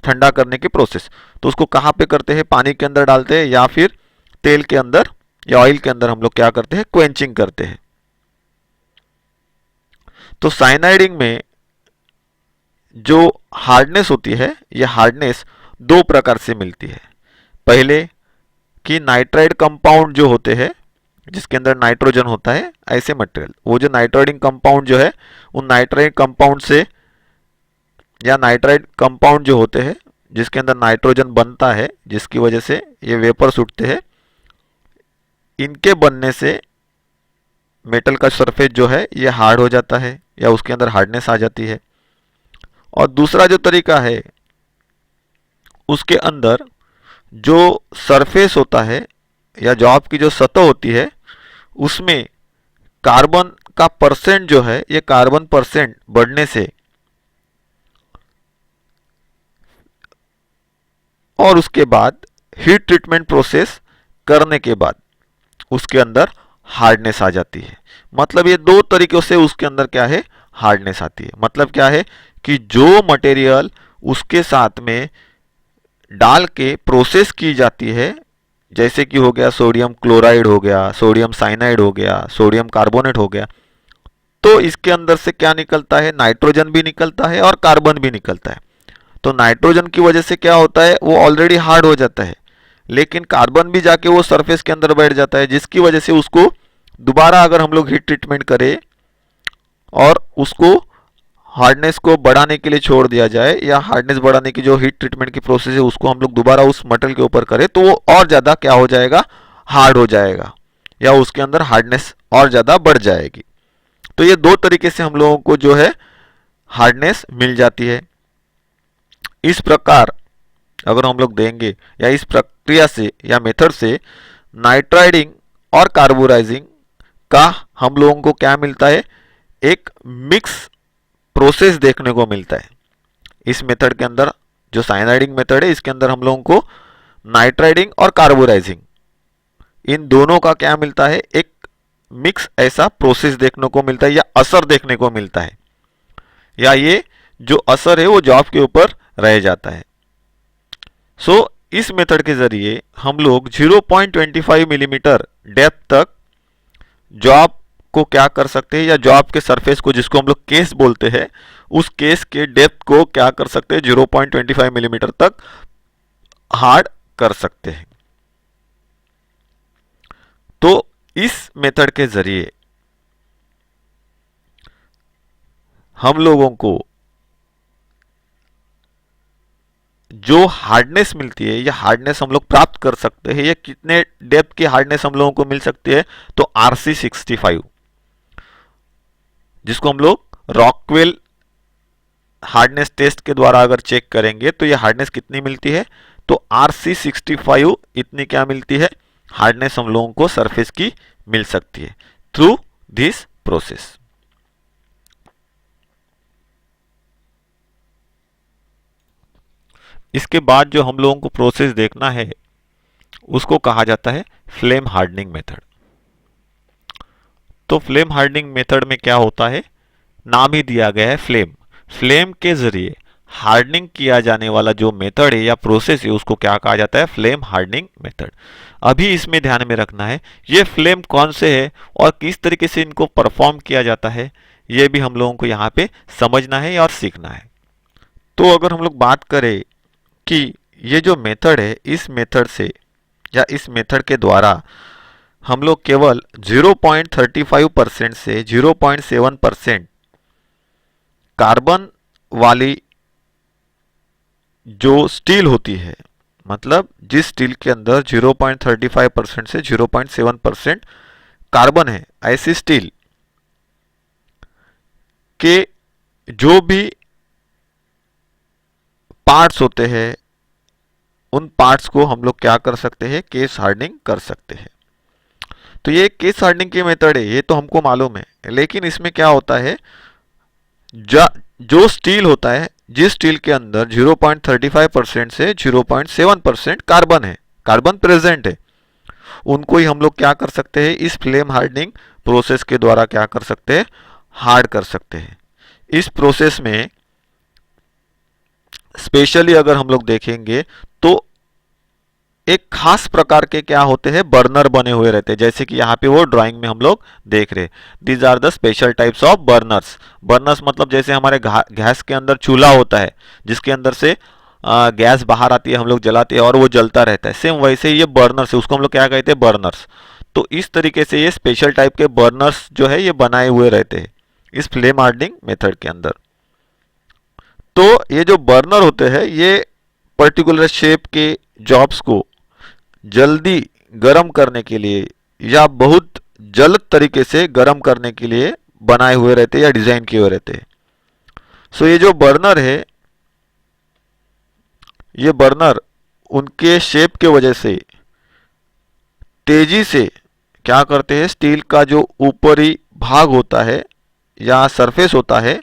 ठंडा करने की प्रोसेस। तो उसको कहाँ पे करते हैं, पानी के अंदर डालते हैं या फिर तेल के अंदर या ऑयल के अंदर हम लोग क्या करते हैं, क्वेंचिंग करते हैं। तो साइनाइडिंग में जो हार्डनेस होती है यह हार्डनेस दो प्रकार से मिलती है। पहले कि नाइट्राइड कंपाउंड जो होते हैं जिसके अंदर नाइट्रोजन होता है, ऐसे मटेरियल, वो जो नाइट्राइडिंग कंपाउंड जो है उन नाइट्राइड कंपाउंड से या नाइट्राइड कंपाउंड जो होते हैं जिसके अंदर नाइट्रोजन बनता है जिसकी वजह से ये वेपर्स उठते हैं, इनके बनने से मेटल का सरफेस जो है ये हार्ड हो जाता है या उसके अंदर हार्डनेस आ जाती है। और दूसरा जो तरीका है उसके अंदर जो सरफेस होता है या जॉब की जो सतह होती है उसमें कार्बन का परसेंट जो है, ये कार्बन परसेंट बढ़ने से और उसके बाद हीट ट्रीटमेंट प्रोसेस करने के बाद उसके अंदर हार्डनेस आ जाती है। मतलब ये दो तरीकों से उसके अंदर क्या है, हार्डनेस आती है। मतलब क्या है कि जो मटेरियल उसके साथ में डाल के प्रोसेस की जाती है, जैसे कि हो गया सोडियम क्लोराइड हो गया, सोडियम साइनाइड हो गया, सोडियम कार्बोनेट हो गया, तो इसके अंदर से क्या निकलता है, नाइट्रोजन भी निकलता है और कार्बन भी निकलता है। तो नाइट्रोजन की वजह से क्या होता है, वो ऑलरेडी हार्ड हो जाता है, लेकिन कार्बन भी जाके वो सरफेस के अंदर बैठ जाता है, जिसकी वजह से उसको दोबारा अगर हम लोग हीट ट्रीटमेंट करें और उसको हार्डनेस को बढ़ाने के लिए छोड़ दिया जाए, या हार्डनेस बढ़ाने की जो हीट ट्रीटमेंट की प्रोसेस है उसको हम लोग दोबारा उस मटेरियल के ऊपर करें, तो वो और ज़्यादा क्या हो जाएगा, हार्ड हो जाएगा, या उसके अंदर हार्डनेस और ज़्यादा बढ़ जाएगी। तो ये दो तरीके से हम लोगों को जो है हार्डनेस मिल जाती है। इस प्रकार अगर हम लोग देंगे या इस प्रक्रिया से या मेथड से नाइट्राइडिंग और कार्बोराइजिंग का हम लोगों को क्या मिलता है, एक मिक्स प्रोसेस देखने को मिलता है। इस मेथड के अंदर जो साइनाइडिंग मेथड है, इसके अंदर हम लोगों को नाइट्राइडिंग और कार्बोराइजिंग इन दोनों का क्या मिलता है, एक मिक्स ऐसा प्रोसेस देखने को मिलता है, या असर देखने को मिलता है, या ये जो असर है वो जॉब के ऊपर रह जाता है। इस मेथड के जरिए हम लोग 0.25 मिलीमीटर डेप्थ तक जॉब को क्या कर सकते हैं, या जॉब के सरफेस को, जिसको हम लोग केस बोलते हैं, उस केस के डेप्थ को क्या कर सकते हैं, 0.25 मिलीमीटर तक हार्ड कर सकते हैं। तो इस मेथड के जरिए हम लोगों को जो हार्डनेस मिलती है, या हार्डनेस हम लोग प्राप्त कर सकते हैं, ये कितने डेप्थ की हार्डनेस हम लोगों को मिल सकती है, तो RC65, जिसको हम लोग रॉकवेल हार्डनेस टेस्ट के द्वारा अगर चेक करेंगे तो ये हार्डनेस कितनी मिलती है, तो RC65 इतनी क्या मिलती है, हार्डनेस हम लोगों को सरफेस की मिल सकती है थ्रू दिस प्रोसेस। इसके बाद जो हम लोगों को प्रोसेस देखना है उसको कहा जाता है फ्लेम हार्डनिंग मेथड। तो फ्लेम हार्डनिंग मेथड में क्या होता है, नाम ही दिया गया है फ्लेम। फ्लेम के जरिए हार्डनिंग किया जाने वाला जो मेथड है या प्रोसेस है उसको क्या कहा जाता है, फ्लेम हार्डनिंग मेथड। अभी इसमें ध्यान में रखना है ये फ्लेम कौन से है और किस तरीके से इनको परफॉर्म किया जाता है, ये भी हम लोगों को यहाँ पे समझना है और सीखना है। तो अगर हम लोग बात करें कि ये जो मेथड है, इस मेथड से या इस मेथड के द्वारा हम लोग केवल 0.35% से 0.7% कार्बन वाली जो स्टील होती है, मतलब जिस स्टील के अंदर 0.35% से 0.7% कार्बन है, ऐसी स्टील के जो भी पार्ट्स होते हैं उन पार्ट्स को हम लोग क्या कर सकते हैं, केस हार्डनिंग कर सकते हैं। तो ये केस हार्डनिंग की मेथड है, ये तो हमको मालूम है, लेकिन इसमें क्या होता है, जो स्टील होता है, जिस स्टील के अंदर 0.35% से 0.7% कार्बन है, कार्बन प्रेजेंट है, उनको ही हम लोग क्या कर सकते हैं, इस फ्लेम हार्डनिंग प्रोसेस के द्वारा क्या कर सकते हैं, हार्ड कर सकते हैं। इस प्रोसेस में स्पेशली अगर हम लोग देखेंगे तो एक खास प्रकार के क्या होते हैं, बर्नर बने हुए रहते हैं, जैसे कि यहाँ पे वो ड्राइंग में हम लोग देख रहे हैं। These are the special types of burners. Burners मतलब जैसे हमारे गैस के अंदर चूल्हा होता है जिसके अंदर से गैस बाहर आती है, हम लोग जलाते हैं और वो जलता रहता है, सेम वैसे ही ये बर्नर्स है, उसको हम लोग क्या कहते हैं, बर्नर्स। तो इस तरीके से ये स्पेशल टाइप के बर्नर्स जो है ये बनाए हुए रहते हैं इस फ्लेम हार्डनिंग मेथड के अंदर। तो ये जो बर्नर होते हैं ये पर्टिकुलर शेप के जॉब्स को जल्दी गर्म करने के लिए या बहुत जल्द तरीके से गर्म करने के लिए बनाए हुए रहते हैं या डिजाइन किए हुए रहते हैं। ये जो बर्नर है, ये बर्नर उनके शेप के वजह से तेजी से क्या करते हैं, स्टील का जो ऊपरी भाग होता है या सरफेस होता है,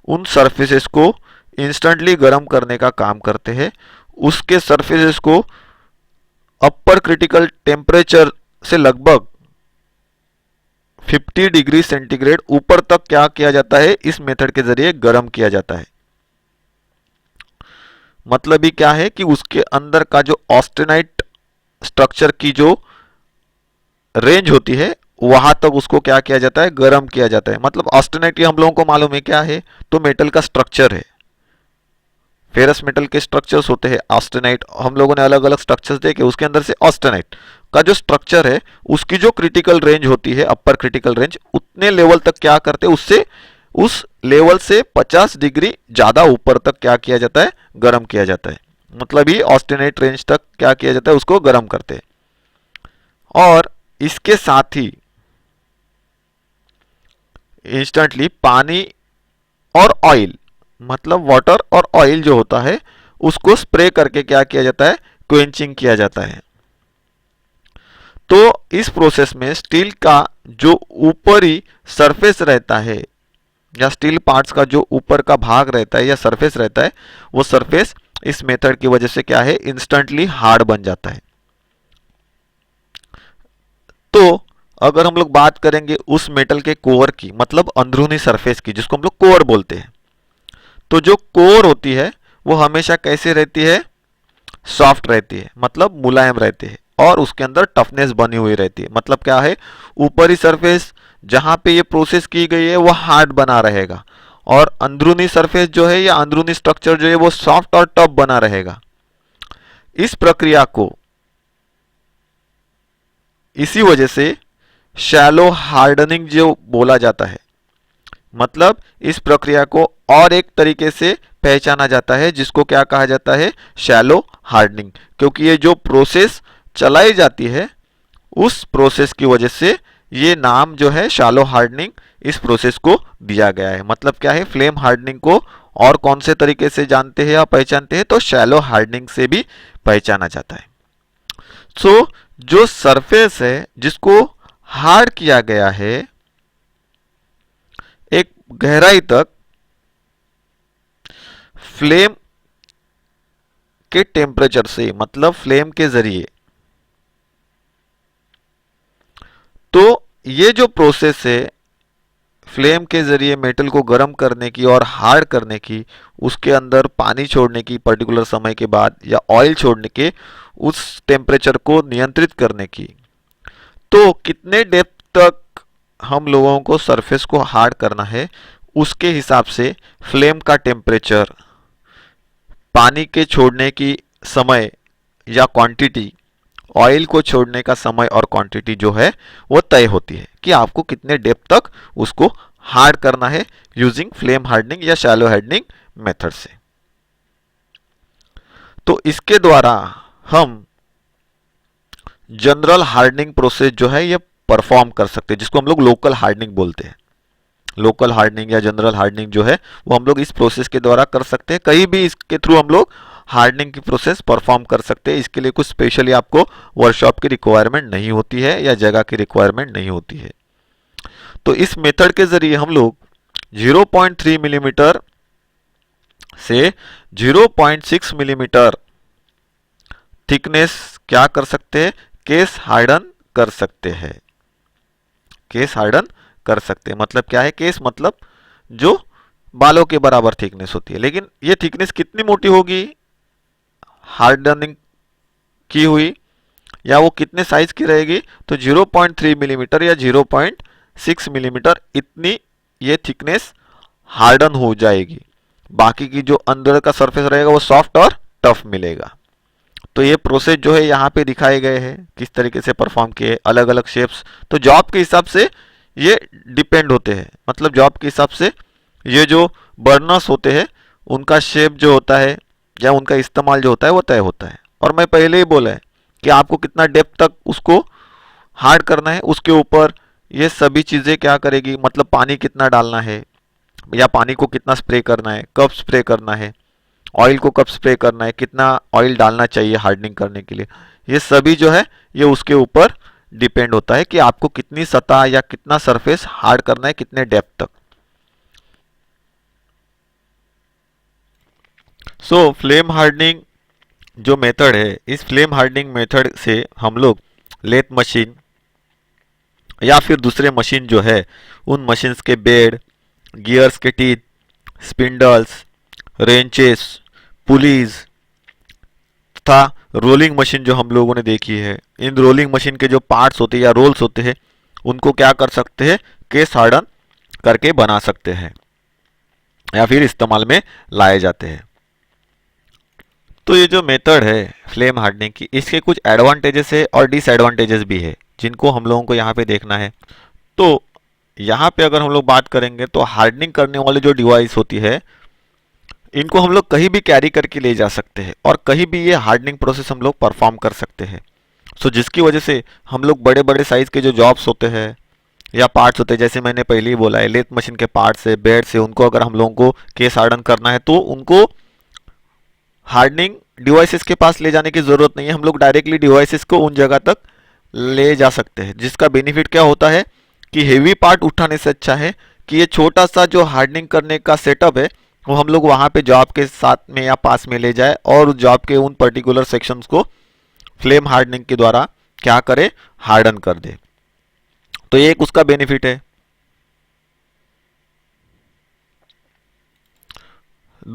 उन सरफेसेस को इंस्टेंटली गर्म करने का काम करते हैं। उसके सरफेसेस को अपर क्रिटिकल टेम्परेचर से लगभग 50 डिग्री सेंटीग्रेड ऊपर तक क्या किया जाता है, इस मेथड के जरिए गर्म किया जाता है। मतलब ही क्या है कि उसके अंदर का जो ऑस्टेनाइट स्ट्रक्चर की जो रेंज होती है वहां तक उसको क्या किया जाता है, गर्म किया जाता है। मतलब ऑस्टेनाइट हम लोगों को मालूम है क्या है, तो मेटल का स्ट्रक्चर है। फेरस मेटल के स्ट्रक्चर्स होते हैं ऑस्टेनाइट, हम लोगों ने अलग अलग स्ट्रक्चर्स देखे, उसके अंदर से ऑस्टेनाइट का जो स्ट्रक्चर है उसकी जो क्रिटिकल रेंज होती है, अपर क्रिटिकल रेंज, उतने लेवल तक क्या करते हैं, उससे उस लेवल से 50 डिग्री ज्यादा ऊपर तक क्या किया जाता है, गर्म किया जाता है। मतलब ये ऑस्टेनाइट रेंज तक क्या किया जाता है, उसको गर्म करते हैं। और इसके साथ ही इंस्टेंटली पानी और ऑयल, मतलब वाटर और ऑयल जो होता है उसको स्प्रे करके क्या किया जाता है, क्वेंचिंग किया जाता है। तो इस प्रोसेस में स्टील का जो ऊपरी सरफेस रहता है या स्टील पार्ट्स का जो ऊपर का भाग रहता है या सरफेस रहता है, वो सरफेस इस मेथड की वजह से क्या है, इंस्टेंटली हार्ड बन जाता है। तो अगर हम लोग बात करेंगे उस मेटल के कोर की, मतलब अंदरूनी सरफेस की, जिसको हम लोग कोर बोलते हैं, तो जो कोर होती है वो हमेशा कैसे रहती है, सॉफ्ट रहती है, मतलब मुलायम रहती है, और उसके अंदर टफनेस बनी हुई रहती है। मतलब क्या है, ऊपरी सरफेस जहां पे ये प्रोसेस की गई है वो हार्ड बना रहेगा, और अंदरूनी सरफेस जो है या अंदरूनी स्ट्रक्चर जो है वो सॉफ्ट और टफ बना रहेगा। इस प्रक्रिया को इसी वजह से शैलो हार्डनिंग जो बोला जाता है। मतलब इस प्रक्रिया को और एक तरीके से पहचाना जाता है जिसको क्या कहा जाता है, शैलो हार्डनिंग। क्योंकि ये जो प्रोसेस चलाई जाती है उस प्रोसेस की वजह से ये नाम जो है शैलो हार्डनिंग इस प्रोसेस को दिया गया है। मतलब क्या है, फ्लेम हार्डनिंग को और कौन से तरीके से जानते हैं या पहचानते हैं, तो शैलो हार्डनिंग से भी पहचाना जाता है। सो जो सरफेस है जिसको हार्ड किया गया है एक गहराई तक फ्लेम के टेम्परेचर से, मतलब फ्लेम के जरिए, तो ये जो प्रोसेस है फ्लेम के जरिए मेटल को गर्म करने की और हार्ड करने की, उसके अंदर पानी छोड़ने की पर्टिकुलर समय के बाद या ऑयल छोड़ने के उस टेम्परेचर को नियंत्रित करने की, तो कितने डेप्थ तक हम लोगों को सरफेस को हार्ड करना है उसके हिसाब से फ्लेम का टेम्परेचर, पानी के छोड़ने की समय या क्वांटिटी, ऑयल को छोड़ने का समय और क्वांटिटी जो है वो तय होती है कि आपको कितने डेप्थ तक उसको हार्ड करना है यूजिंग फ्लेम हार्डनिंग या शैलो हार्डनिंग मेथड से। तो इसके द्वारा हम जनरल हार्डनिंग प्रोसेस जो है ये परफॉर्म कर सकते हैं, जिसको हम लोग लोकल हार्डनिंग बोलते हैं। लोकल हार्डनिंग या जनरल हार्डनिंग जो है वो हम लोग इस प्रोसेस के द्वारा कर सकते हैं। कहीं भी इसके थ्रू हम लोग हार्डनिंग की प्रोसेस परफॉर्म कर सकते हैं। इसके लिए कुछ स्पेशली आपको वर्कशॉप की रिक्वायरमेंट नहीं होती है या जगह की रिक्वायरमेंट नहीं होती है। तो इस मेथड के जरिए हम लोग 0.3 मिलीमीटर से 0.6 मिलीमीटर थिकनेस क्या कर सकते हैं, केस हार्डन कर सकते हैं। केस हार्डन कर सकते हैं मतलब क्या है, केस मतलब जो बालों के बराबर थिकनेस होती है। लेकिन ये थिकनेस कितनी मोटी होगी हार्डनिंग की हुई, या वो कितने साइज की रहेगी, तो 0.3 मिलीमीटर या 0.6 मिलीमीटर इतनी ये थिकनेस हार्डन हो जाएगी। बाकी की जो अंदर का सरफेस रहेगा वो सॉफ्ट और टफ मिलेगा। तो ये प्रोसेस जो है यहाँ पे दिखाए गए हैं किस तरीके से परफॉर्म किए, अलग अलग शेप्स। तो जॉब के हिसाब से ये डिपेंड होते हैं, मतलब जॉब के हिसाब से ये जो बर्नर्स होते हैं उनका शेप जो होता है या उनका इस्तेमाल जो होता है वो तय होता है। और मैं पहले ही बोला है कि आपको कितना डेप्थ तक उसको हार्ड करना है, उसके ऊपर ये सभी चीज़ें क्या करेगी, मतलब पानी कितना डालना है या पानी को कितना स्प्रे करना है, कब स्प्रे करना है, ऑयल को कब स्प्रे करना है, कितना ऑयल डालना चाहिए हार्डनिंग करने के लिए, ये सभी जो है ये उसके ऊपर डिपेंड होता है कि आपको कितनी सतह या कितना सरफेस हार्ड करना है, कितने डेप्थ तक। सो फ्लेम हार्डनिंग जो मेथड है, इस फ्लेम हार्डनिंग मेथड से हम लोग लेथ मशीन या फिर दूसरे मशीन जो है उन मशीन्स के बेड, गियर्स के टीथ, स्पिंडल्स, रेंचेस, पुलीज तथा रोलिंग मशीन जो हम लोगों ने देखी है, इन रोलिंग मशीन के जो पार्ट्स होते हैं या रोल्स होते हैं उनको क्या कर सकते हैं, केस हार्डन करके बना सकते हैं या फिर इस्तेमाल में लाए जाते हैं। तो ये जो मेथड है फ्लेम हार्डनिंग की, इसके कुछ एडवांटेजेस है और डिसएडवांटेजेस भी है जिनको हम लोगों को यहाँ पे देखना है। तो यहाँ पे अगर हम लोग बात करेंगे तो हार्डनिंग करने वाली जो डिवाइस होती है इनको हम लोग कहीं भी कैरी करके ले जा सकते हैं और कहीं भी ये हार्डनिंग प्रोसेस हम लोग परफॉर्म कर सकते हैं। सो जिसकी वजह से हम लोग बड़े बड़े साइज के जो जॉब्स होते हैं या पार्ट्स होते हैं, जैसे मैंने पहले ही बोला है लेथ मशीन के पार्ट्स है, बेड से, उनको अगर हम लोगों को केस हार्डन करना है तो उनको हार्डनिंग डिवाइसेस के पास ले जाने की ज़रूरत नहीं है। हम लोग डायरेक्टली डिवाइसेस को उन जगह तक ले जा सकते हैं, जिसका बेनिफिट क्या होता है कि हेवी पार्ट उठाने से अच्छा है कि ये छोटा सा जो हार्डनिंग करने का सेटअप है वो हम लोग वहाँ पे जॉब के साथ में या पास में ले जाए और उस जॉब के उन पर्टिकुलर सेक्शंस को फ्लेम हार्डनिंग के द्वारा क्या करे, हार्डन कर दे। तो ये एक उसका बेनिफिट है।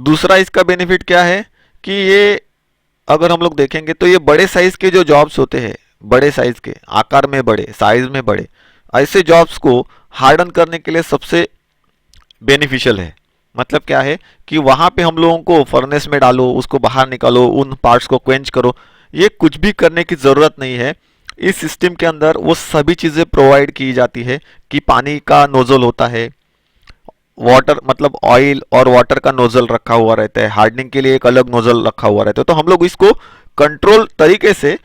दूसरा इसका बेनिफिट क्या है कि ये अगर हम लोग देखेंगे तो ये बड़े साइज के जो जॉब्स होते हैं, बड़े साइज के, आकार में बड़े, साइज में बड़े, ऐसे जॉब्स को हार्डन करने के लिए सबसे बेनिफिशियल है। मतलब क्या है कि वहां पे हम लोगों को फर्नेस में डालो, उसको बाहर निकालो, उन पार्ट्स को क्वेंच करो, ये कुछ भी करने की ज़रूरत नहीं है। इस सिस्टम के अंदर वो सभी चीज़ें प्रोवाइड की जाती है कि पानी का नोजल होता है, वाटर मतलब ऑयल और वाटर का नोजल रखा हुआ रहता है, हार्डनिंग के लिए एक अलग नोजल रखा हुआ रहता है। तो हम लोग इसको कंट्रोल तरीके से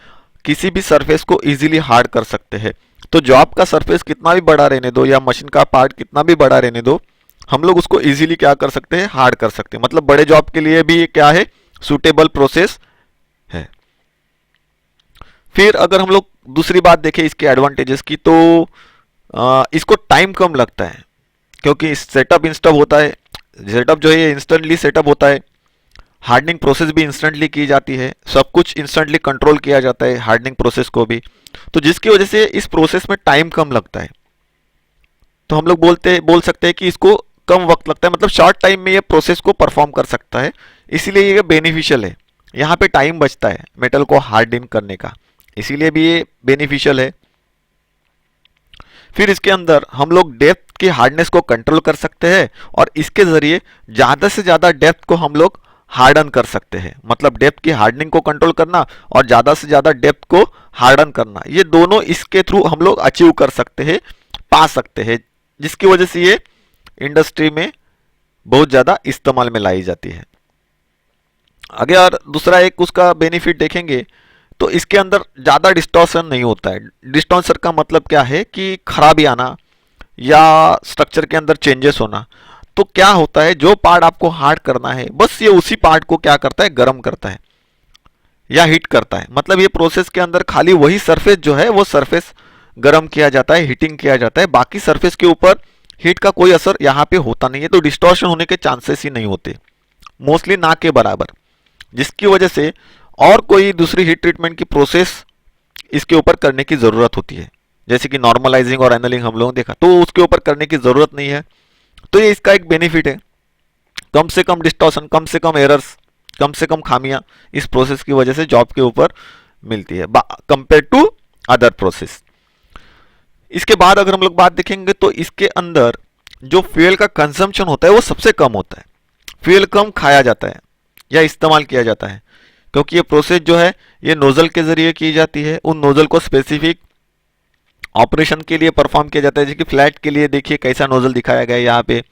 किसी भी सरफेस को इजीली हार्ड कर सकते हैं। तो जॉब का सरफेस कितना भी बड़ा रहने दो या मशीन का पार्ट कितना भी बड़ा रहने दो, हम लोग उसको इजीली क्या कर सकते हैं, हार्ड कर सकते हैं। मतलब बड़े जॉब के लिए भी ये क्या है, सुटेबल प्रोसेस है। फिर अगर हम लोग दूसरी बात देखें इसके एडवांटेजेस की, तो इसको टाइम कम लगता है क्योंकि सेटअप इंस्टअप होता है, सेटअप जो है ये इंस्टेंटली सेटअप होता है, हार्डनिंग प्रोसेस भी इंस्टेंटली की जाती है, सब कुछ इंस्टेंटली कंट्रोल किया जाता है हार्डनिंग प्रोसेस को भी। तो जिसकी वजह से इस प्रोसेस में टाइम कम लगता है। तो हम लोग बोल सकते हैं कि इसको कम वक्त लगता है, मतलब शॉर्ट टाइम में ये प्रोसेस को परफॉर्म कर सकता है, इसीलिए ये बेनिफिशियल है। यहाँ पे टाइम बचता है मेटल को हार्डन करने का, इसीलिए भी ये बेनिफिशियल है। फिर इसके अंदर हम लोग डेप्थ की हार्डनेस को कंट्रोल कर सकते हैं और इसके जरिए ज़्यादा से ज़्यादा डेप्थ को हम लोग हार्डन कर सकते हैं। मतलब डेप्थ की हार्डनिंग को कंट्रोल करना और ज़्यादा से ज़्यादा डेप्थ को हार्डन करना, ये दोनों इसके थ्रू हम लोग अचीव कर सकते हैं, पा सकते हैं, जिसकी वजह से ये इंडस्ट्री में बहुत ज़्यादा इस्तेमाल में लाई जाती है। आगे और दूसरा एक उसका बेनिफिट देखेंगे तो इसके अंदर ज़्यादा डिस्टॉर्शन नहीं होता है। डिस्टॉर्शन का मतलब क्या है कि खराबी आना या स्ट्रक्चर के अंदर चेंजेस होना। तो क्या होता है, जो पार्ट आपको हार्ड करना है बस ये उसी पार्ट को क्या करता है, गर्म करता है या हीट करता है। मतलब ये प्रोसेस के अंदर खाली वही सरफेस जो है वो सरफेस गर्म किया जाता है, हीटिंग किया जाता है, बाकी सरफेस के ऊपर हीट का कोई असर यहाँ पे होता नहीं है। तो डिस्टॉर्शन होने के चांसेस ही नहीं होते, मोस्टली ना के बराबर, जिसकी वजह से और कोई दूसरी हीट ट्रीटमेंट की प्रोसेस इसके ऊपर करने की ज़रूरत होती है, जैसे कि नॉर्मलाइजिंग और एनलिंग हम लोगों ने देखा, तो उसके ऊपर करने की ज़रूरत नहीं है। तो ये इसका एक बेनिफिट है, कम से कम डिस्टॉर्शन, कम से कम एरर्स, कम से कम खामियां इस प्रोसेस की वजह से जॉब के ऊपर मिलती है कंपेयर टू अदर प्रोसेस। इसके बाद अगर हम लोग बात देखेंगे तो इसके अंदर जो फ्यूल का कंजम्पशन होता है वो सबसे कम होता है, फ्यूल कम खाया जाता है या इस्तेमाल किया जाता है, क्योंकि ये प्रोसेस जो है ये नोजल के जरिए की जाती है। उन नोजल को स्पेसिफिक ऑपरेशन के लिए परफॉर्म किया जाता है, जैसे कि फ्लैट के लिए देखिए कैसा नोजल दिखाया गया है यहाँ पे,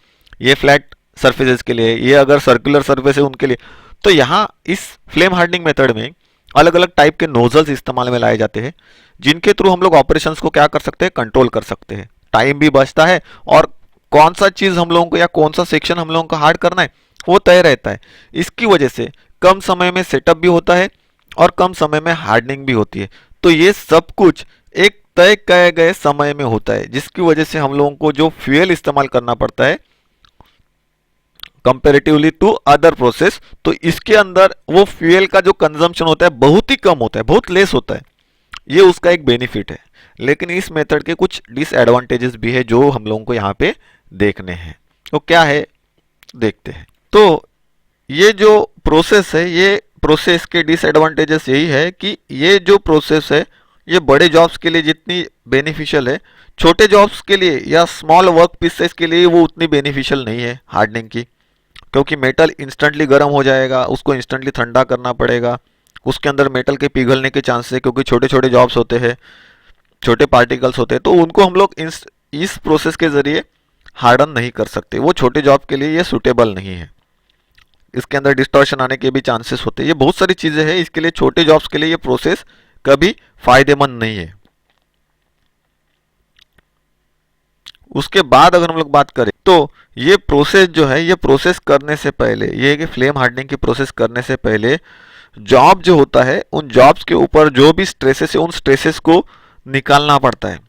ये फ्लैट सरफेसेस के लिए, ये अगर सर्कुलर सरफेस है उनके लिए। तो यहाँ इस फ्लेम हार्डनिंग मेथड में अलग अलग टाइप के नोजल्स इस्तेमाल में लाए जाते हैं, जिनके थ्रू हम लोग ऑपरेशंस को क्या कर सकते हैं, कंट्रोल कर सकते हैं, टाइम भी बचता है और कौन सा चीज़ हम लोगों को या कौन सा सेक्शन हम लोगों को हार्ड करना है वो तय रहता है। इसकी वजह से कम समय में सेटअप भी होता है और कम समय में हार्डनिंग भी होती है। तो ये सब कुछ एक तय किए गए समय में होता है, जिसकी वजह से हम लोगों को जो फ्यूल इस्तेमाल करना पड़ता है कंपेरेटिवली टू अदर प्रोसेस, तो इसके अंदर वो फ्यूल का जो कंजम्पशन होता है बहुत ही कम होता है, बहुत लेस होता है। ये उसका एक बेनिफिट है। लेकिन इस मेथड के कुछ डिसएडवांटेजेस भी है जो हम लोगों को यहाँ पे देखने हैं। तो क्या है देखते हैं। तो ये जो प्रोसेस है, ये प्रोसेस के डिसएडवांटेजेस यही है कि ये जो प्रोसेस है ये बड़े जॉब्स के लिए जितनी बेनिफिशियल है, छोटे जॉब्स के लिए या स्मॉल वर्क पीसेस के लिए वो उतनी बेनिफिशियल नहीं है हार्डनिंग की। क्योंकि मेटल इंस्टेंटली गर्म हो जाएगा, उसको इंस्टेंटली ठंडा करना पड़ेगा, उसके अंदर मेटल के पिघलने के चांसेस है, क्योंकि छोटे छोटे जॉब्स होते हैं, छोटे पार्टिकल्स होते हैं, तो उनको हम लोग इस प्रोसेस के जरिए हार्डन नहीं कर सकते। वो छोटे जॉब के लिए ये सुटेबल नहीं है। इसके अंदर डिस्टॉर्शन आने के भी चांसेस होते हैं। ये बहुत सारी चीजें हैं, इसके लिए छोटे जॉब्स के लिए ये प्रोसेस कभी फायदेमंद नहीं है। उसके बाद अगर हम लोग बात करें तो ये प्रोसेस जो है, ये प्रोसेस करने से पहले, ये कि फ्लेम हार्डनिंग की प्रोसेस करने से पहले जॉब जो होता है, उन जॉब्स के ऊपर जो भी स्ट्रेसेस है उन स्ट्रेसेस को निकालना पड़ता है।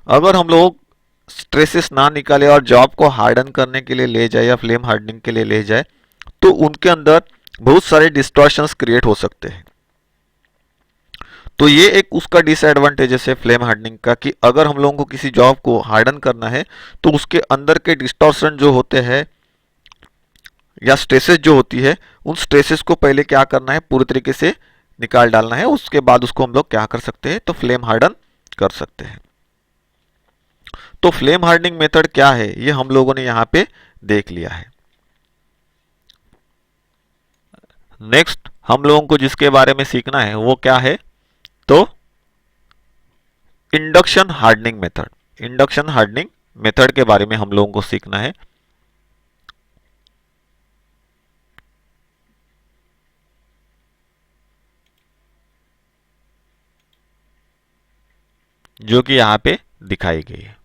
अगर हम लोग स्ट्रेसेस ना निकाले और जॉब को हार्डन करने के लिए ले जाए या फ्लेम हार्डनिंग के लिए ले जाए तो उनके अंदर बहुत सारे डिस्टॉर्शंस क्रिएट हो सकते हैं। तो ये एक उसका डिसएडवांटेजेस है फ्लेम हार्डनिंग का, कि अगर हम लोगों को किसी जॉब को हार्डन करना है तो उसके अंदर के डिस्टॉर्शन जो होते हैं या स्ट्रेसेस जो होती है, उन स्ट्रेसेस को पहले क्या करना है, पूरी तरीके से निकाल डालना है। उसके बाद उसको हम लोग क्या कर सकते हैं, तो फ्लेम हार्डन कर सकते हैं। तो फ्लेम हार्डनिंग मेथड क्या है ये हम लोगों ने यहां पे देख लिया है। नेक्स्ट हम लोगों को जिसके बारे में सीखना है वो क्या है, तो induction hardening method. Induction hardening method के बारे में हम लोगों को सीखना है, जो कि यहां पे दिखाई गई है।